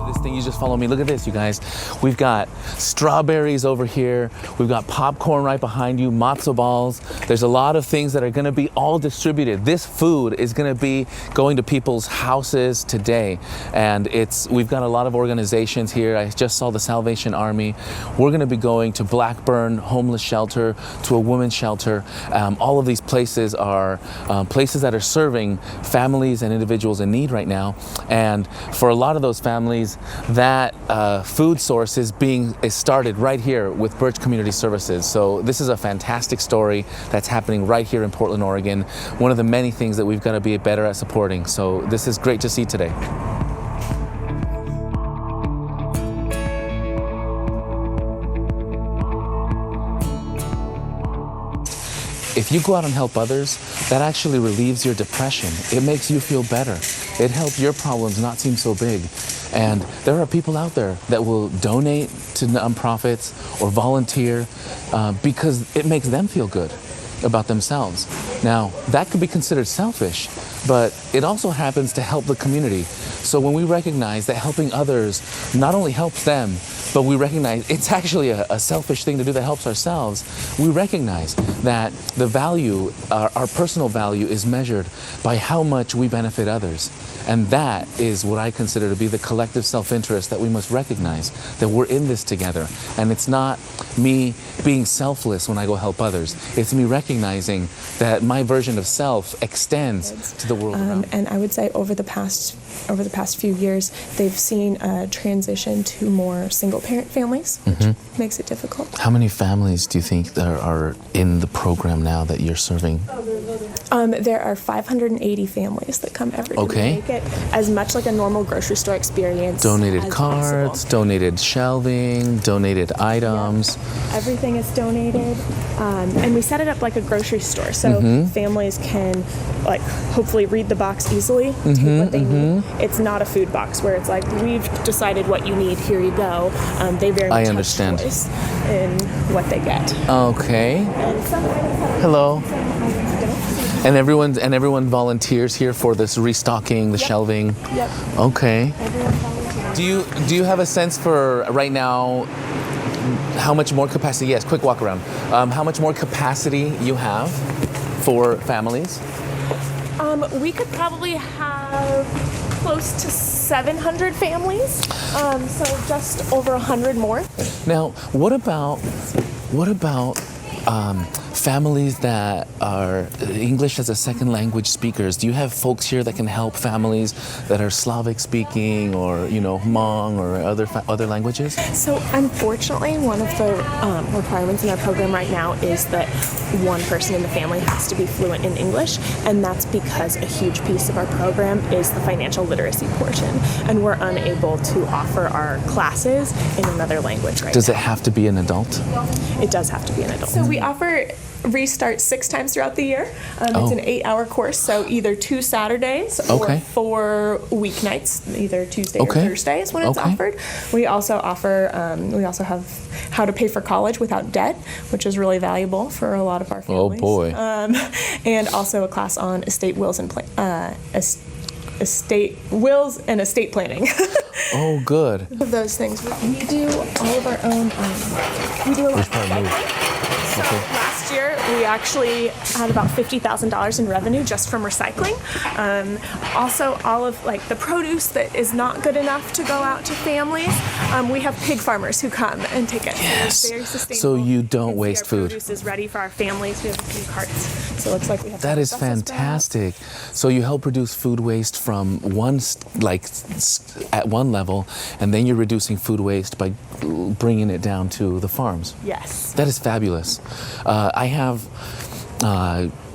This thing, you just follow me. Look at this, you guys. We've got strawberries over here. We've got popcorn right behind you, matzo balls. There's a lot of things that are gonna be all distributed. This food is gonna be going to people's houses today. And we've got a lot of organizations here. I just saw the Salvation Army. We're gonna be going to Blackburn Homeless Shelter, to a women's shelter. All of these places are places that are serving families and individuals in need right now. And for a lot of those families, that food source is started right here with Birch Community Services. So this is a fantastic story that's happening right here in Portland, Oregon. One of the many things that we've got to be better at supporting. So this is great to see today. If you go out and help others, that actually relieves your depression. It makes you feel better. It helps your problems not seem so big. And there are people out there that will donate to nonprofits or volunteer because it makes them feel good about themselves. Now, that could be considered selfish, but it also happens to help the community. So when we recognize that helping others not only helps them, but we recognize it's actually a selfish thing to do that helps ourselves, we recognize that the value, our personal value, is measured by how much we benefit others. And that is what I consider to be the collective self-interest that we must recognize, that we're in this together. And it's not me being selfless when I go help others. It's me recognizing that my version of self extends to the world around. And I would say over the past few years, they've seen a transition to more single-parent families, which makes it difficult. How many families do you think there are in the program now that you're serving? There are 580 families that come every day. Okay. Make it as much like a normal grocery store experience. Donated as cards, possible. donated shelving, donated items. Yeah. Everything is donated, and we set it up like a grocery store, so families can, like, hopefully read the box easily, take what they need. It's not a food box where it's like, we've decided what you need, here you go. They very much have choice in what they get. Okay. And some items have Hello. some items don't. And everyone volunteers here for this restocking, the shelving. Yep. Okay. Everyone volunteers. Do you have a sense for right now how much more capacity? Yes, quick walk around. How much more capacity you have for families? We could probably have close to 700 families, so just over 100 more. Now, what about families that are English as a second language speakers? Do you have folks here that can help families that are Slavic speaking, or Hmong or other languages? So unfortunately, one of the requirements in our program right now is that one person in the family has to be fluent in English, and that's because a huge piece of our program is the financial literacy portion, and we're unable to offer our classes in another language right now. Does it have to be an adult? It does have to be an adult. So we offer Restart 6 times throughout the year. It's an 8-hour course, so either 2 Saturdays or 4 weeknights, either Tuesday or Thursdays when it's offered. We also offer, we also have how to pay for college without debt, which is really valuable for a lot of our families. Oh boy. And also a class on estate wills and estate wills and estate planning. Oh, good. Of those things, we do all of our own. We do a lot. So last year, we actually had about $50,000 in revenue just from recycling. Also, all of the produce that is not good enough to go out to families, we have pig farmers who come and take it. Yes. It's very sustainable. So you don't waste our food. Produce is ready for our families. We have a few carts, so it looks like we have. That is fantastic. So you help reduce food waste from at one level, and then you're reducing food waste by bringing it down to the farms. Yes. That is fabulous. I have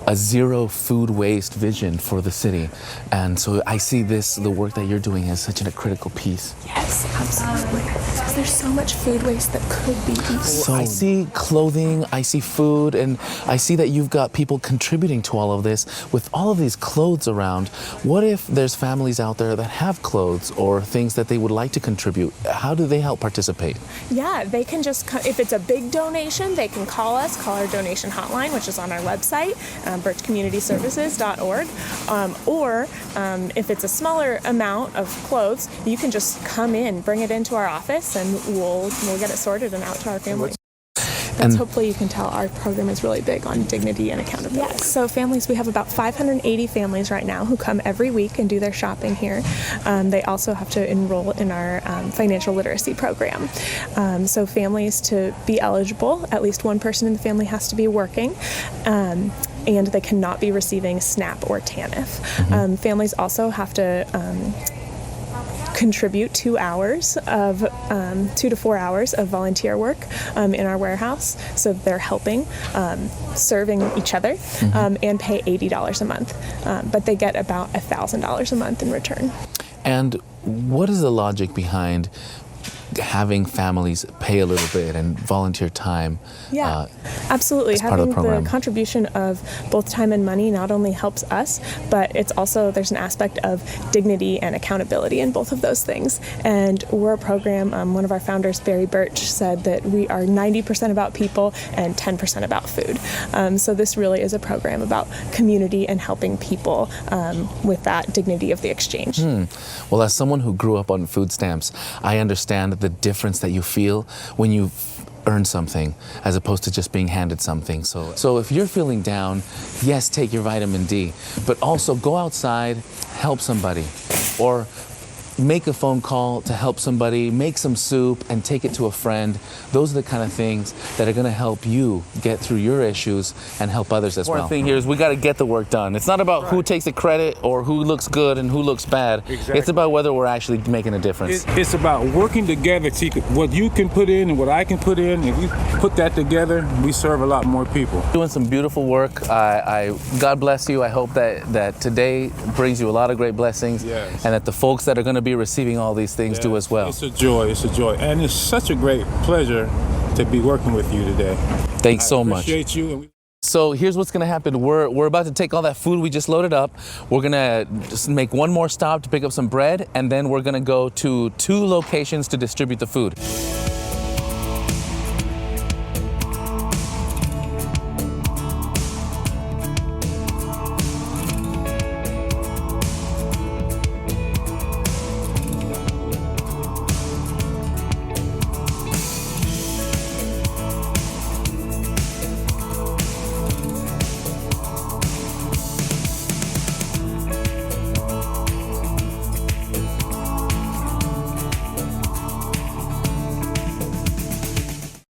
a zero food waste vision for the city, and so I see the work that you're doing as such a critical piece. Yes, absolutely. Because there's so much food waste that could be eaten. So I see clothing, I see food, and I see that you've got people contributing to all of this. With all of these clothes around, what if there's families out there that have clothes or things that they would like to contribute? How do they help participate? Yeah, they can just, if it's a big donation, they can call us, call our donation hotline, which is on our website. birchcommunityservices.org. Or if it's a smaller amount of clothes, you can just come in, bring it into our office, and we'll get it sorted and out to our family. And hopefully you can tell our program is really big on dignity and accountability. Yes. So families, we have about 580 families right now who come every week and do their shopping here. They also have to enroll in our financial literacy program. So families, to be eligible, at least one person in the family has to be working. And they cannot be receiving SNAP or TANF. Mm-hmm. Families also have to contribute 2 to 4 hours of volunteer work in our warehouse, so they're helping, serving each other, and pay $80 a month, but they get about $1,000 a month in return. And what is the logic behind having families pay a little bit and volunteer time? Yeah, absolutely. Having the contribution of both time and money not only helps us, but it's also, there's an aspect of dignity and accountability in both of those things. And we're a program, one of our founders, Barry Birch, said that we are 90% about people and 10% about food. So this really is a program about community and helping people with that dignity of the exchange. Well, as someone who grew up on food stamps, I understand the difference that you feel when you earn something as opposed to just being handed something. So if you're feeling down, yes, take your vitamin D, but also go outside, help somebody, or make a phone call to help somebody, make some soup and take it to a friend. Those are the kind of things that are going to help you get through your issues and help others as well. The thing here is we got to get the work done. It's not about who takes the credit or who looks good and who looks bad. Exactly. It's about whether we're actually making a difference. It's about working together. See, what you can put in and what I can put in, if we put that together, we serve a lot more people. Doing some beautiful work. God bless you. I hope that today brings you a lot of great blessings, yes, and that the folks that are going to be receiving all these things do as well. It's a joy. It's a joy. And it's such a great pleasure to be working with you today. Thanks so much. I appreciate you. So here's what's going to happen. We're about to take all that food we just loaded up. We're going to just make one more stop to pick up some bread, and then we're going to go to 2 locations to distribute the food.